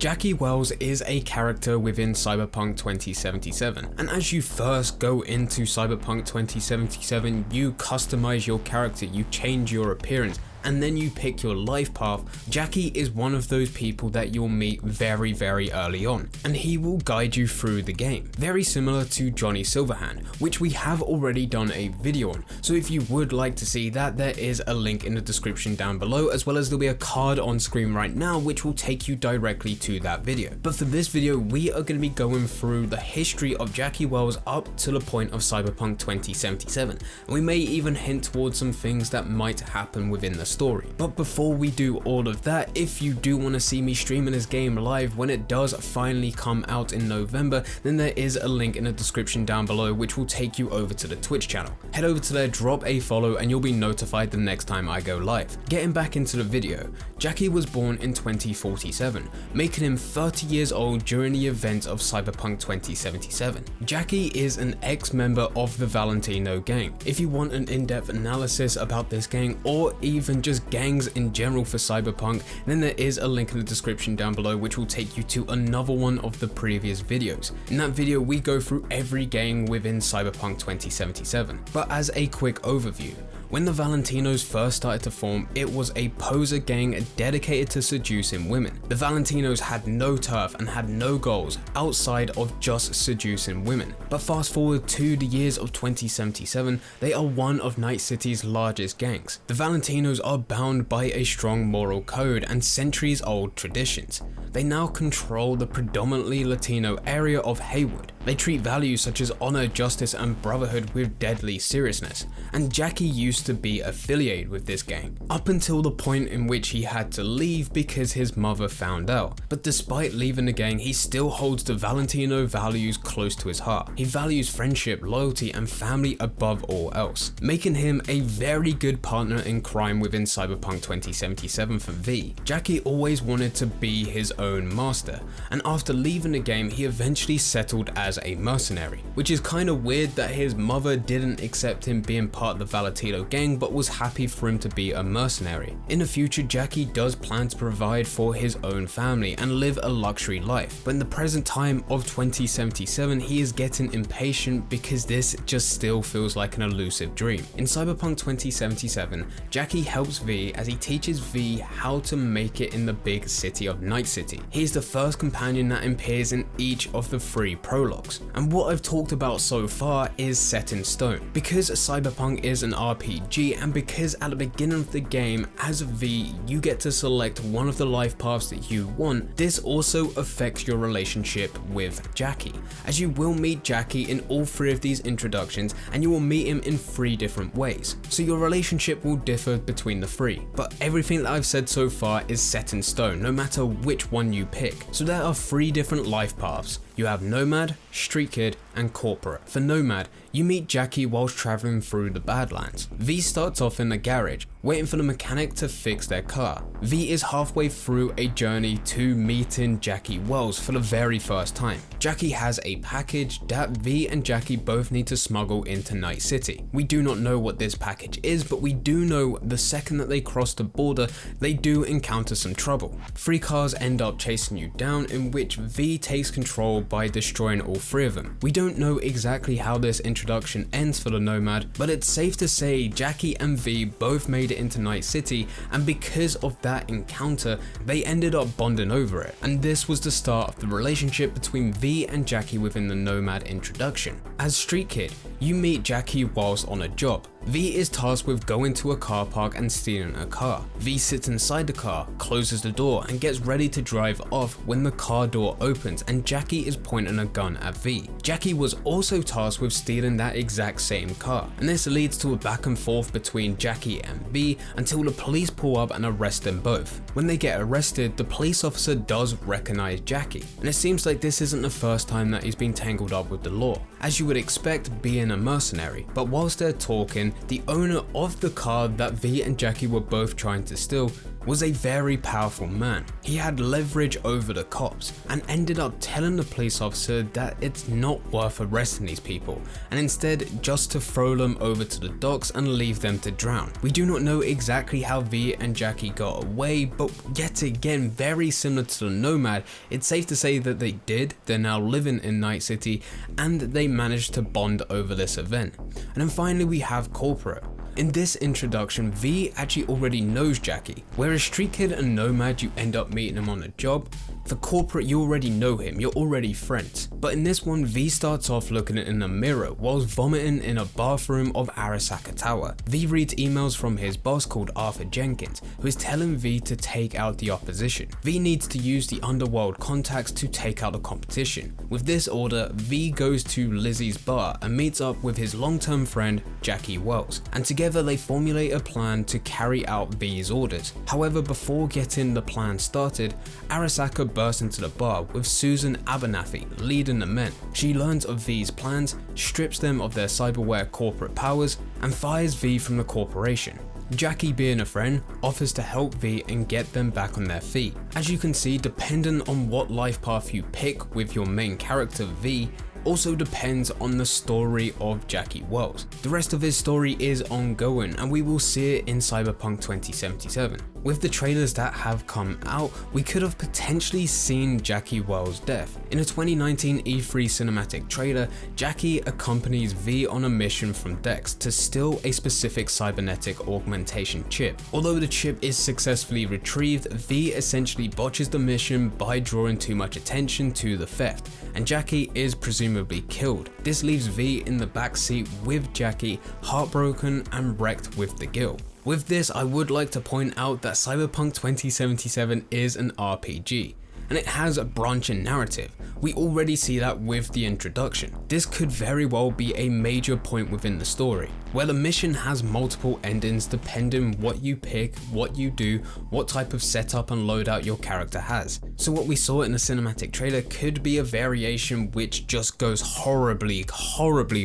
Jackie Wells is a character within Cyberpunk 2077, and as you first go into Cyberpunk 2077, you customize your character, you change your appearance, and then you pick your life path. Jackie is one of those people that you'll meet very early on, and he will guide you through the game, very similar to Johnny Silverhand, which we have already done a video on. So if you would like to see that, there is a link in the description down below, as well as there'll be a card on screen right now which will take you directly to that video. But for this video, we are going to be going through the history of Jackie Wells up to the point of Cyberpunk 2077, and we may even hint towards some things that might happen within the story. But before we do all of that, if you do want to see me streaming this game live when it does finally come out in November, then there is a link in the description down below which will take you over to the Twitch channel. Head over to there, drop a follow, and you'll be notified the next time I go live. Getting back into the video, Jackie was born in 2047, making him 30 years old during the event of Cyberpunk 2077. Jackie is an ex-member of the Valentino Gang. If you want an in-depth analysis about this gang, or even just gangs in general for Cyberpunk, then there is a link in the description down below which will take you to another one of the previous videos. In that video, we go through every gang within Cyberpunk 2077. But as a quick overview, when the Valentinos first started to form, it was a poser gang dedicated to seducing women. The Valentinos had no turf and had no goals outside of just seducing women. But fast forward to the years of 2077, they are one of Night City's largest gangs. The Valentinos are bound by a strong moral code and centuries-old traditions. They now control the predominantly Latino area of Haywood. They treat values such as honor, justice, and brotherhood with deadly seriousness, and Jackie used to be affiliated with this gang, up until the point in which he had to leave because his mother found out. But despite leaving the gang, he still holds the Valentino values close to his heart. He values friendship, loyalty, and family above all else, making him a very good partner in crime within Cyberpunk 2077 for V. Jackie always wanted to be his own master, and after leaving the game, he eventually settled as a mercenary, which is kind of weird that his mother didn't accept him being part of the Valatilo Gang but was happy for him to be a mercenary. In the future, Jackie does plan to provide for his own family and live a luxury life, but in the present time of 2077, he is getting impatient because this just still feels like an elusive dream. In Cyberpunk 2077, Jackie helps V as he teaches V how to make it in the big city of Night City. He is the first companion that appears in each of the 3 prologues. And what I've talked about so far is set in stone. Because Cyberpunk is an RPG, and because at the beginning of the game, as V, you get to select one of the life paths that you want, this also affects your relationship with Jackie, as you will meet Jackie in all 3 of these introductions, and you will meet him in 3 different ways. So your relationship will differ between the 3, but everything that I've said so far is set in stone, no matter which one you pick. So there are 3 different life paths. You have Nomad, Streetkid, and Corporate. For Nomad, you meet Jackie whilst traveling through the Badlands. V starts off in a garage, waiting for the mechanic to fix their car. V is halfway through a journey to meeting Jackie Wells for the very first time. Jackie has a package that V and Jackie both need to smuggle into Night City. We do not know what this package is, but we do know the second that they cross the border, they do encounter some trouble. 3 cars end up chasing you down, in which V takes control by destroying all 3 of them. We don't know exactly how this introduction ends for the Nomad, but it's safe to say Jackie and V both made it into Night City, and because of that encounter, they ended up bonding over it. And this was the start of the relationship between V and Jackie within the Nomad introduction. As Streetkid, you meet Jackie whilst on a job. V is tasked with going to a car park and stealing a car. V sits inside the car, closes the door, and gets ready to drive off when the car door opens and Jackie is pointing a gun at V. Jackie was also tasked with stealing that exact same car, and this leads to a back and forth between Jackie and V until the police pull up and arrest them both. When they get arrested, the police officer does recognize Jackie, and it seems like this isn't the first time that he's been tangled up with the law, as you would expect being a mercenary. But whilst they're talking, the owner of the car that V and Jackie were both trying to steal was a very powerful man. He had leverage over the cops and ended up telling the police officer that it's not worth arresting these people and instead just to throw them over to the docks and leave them to drown. We do not know exactly how V and Jackie got away, but yet again, very similar to the Nomad, it's safe to say that they did. They're now living in Night City and they managed to bond over this event. And then finally we have Corporate. In this introduction, V actually already knows Jackie, whereas Streetkid and Nomad you end up meeting him on a job. For Corporate you already know him, you're already friends. But in this one, V starts off looking in a mirror whilst vomiting in a bathroom of Arasaka Tower. V reads emails from his boss called Arthur Jenkins, who is telling V to take out the opposition. V needs to use the underworld contacts to take out the competition. With this order, V goes to Lizzie's bar and meets up with his long-term friend Jackie Wells, and together they formulate a plan to carry out V's orders. However, before getting the plan started, Arasaka bursts into the bar with Susan Abernathy leading the men. She learns of V's plans, strips them of their cyberware corporate powers, and fires V from the corporation. Jackie, being a friend, offers to help V and get them back on their feet. As you can see, depending on what life path you pick with your main character V, also depends on the story of Jackie Wells. The rest of his story is ongoing and we will see it in Cyberpunk 2077. With the trailers that have come out, we could have potentially seen Jackie Wells' death. In a 2019 E3 cinematic trailer, Jackie accompanies V on a mission from Dex to steal a specific cybernetic augmentation chip. Although the chip is successfully retrieved, V essentially botches the mission by drawing too much attention to the theft, and Jackie is presumably killed. This leaves V in the backseat with Jackie, heartbroken and wrecked with the guilt. With this, I would like to point out that Cyberpunk 2077 is an RPG, and it has a branching narrative. We already see that with the introduction. This could very well be a major point within the story, where the mission has multiple endings depending what you pick, what you do, what type of setup and loadout your character has. So what we saw in the cinematic trailer could be a variation which just goes horribly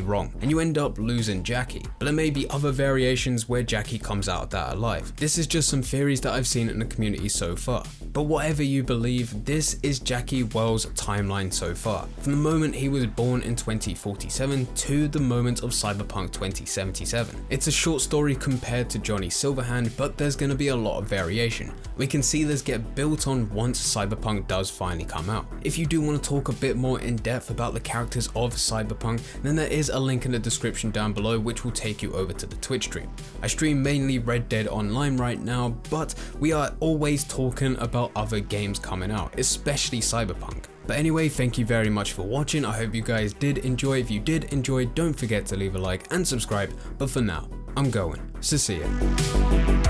wrong, and you end up losing Jackie. But there may be other variations where Jackie comes out of that alive. This is just some theories that I've seen in the community so far. But whatever you believe, this is Jackie Wells' timeline so far, from the moment he was born in 2047 to the moment of Cyberpunk 2077. It's a short story compared to Johnny Silverhand, but there's going to be a lot of variation. We can see this get built on once Cyberpunk does finally come out. If you do want to talk a bit more in depth about the characters of Cyberpunk, then there is a link in the description down below which will take you over to the Twitch stream. I stream mainly Red Dead Online right now, but we are always talking about other games coming out, especially Cyberpunk. But anyway, thank you very much for watching. I hope you guys did enjoy. If you did enjoy, don't forget to leave a like and subscribe. But for now, I'm going. So see ya.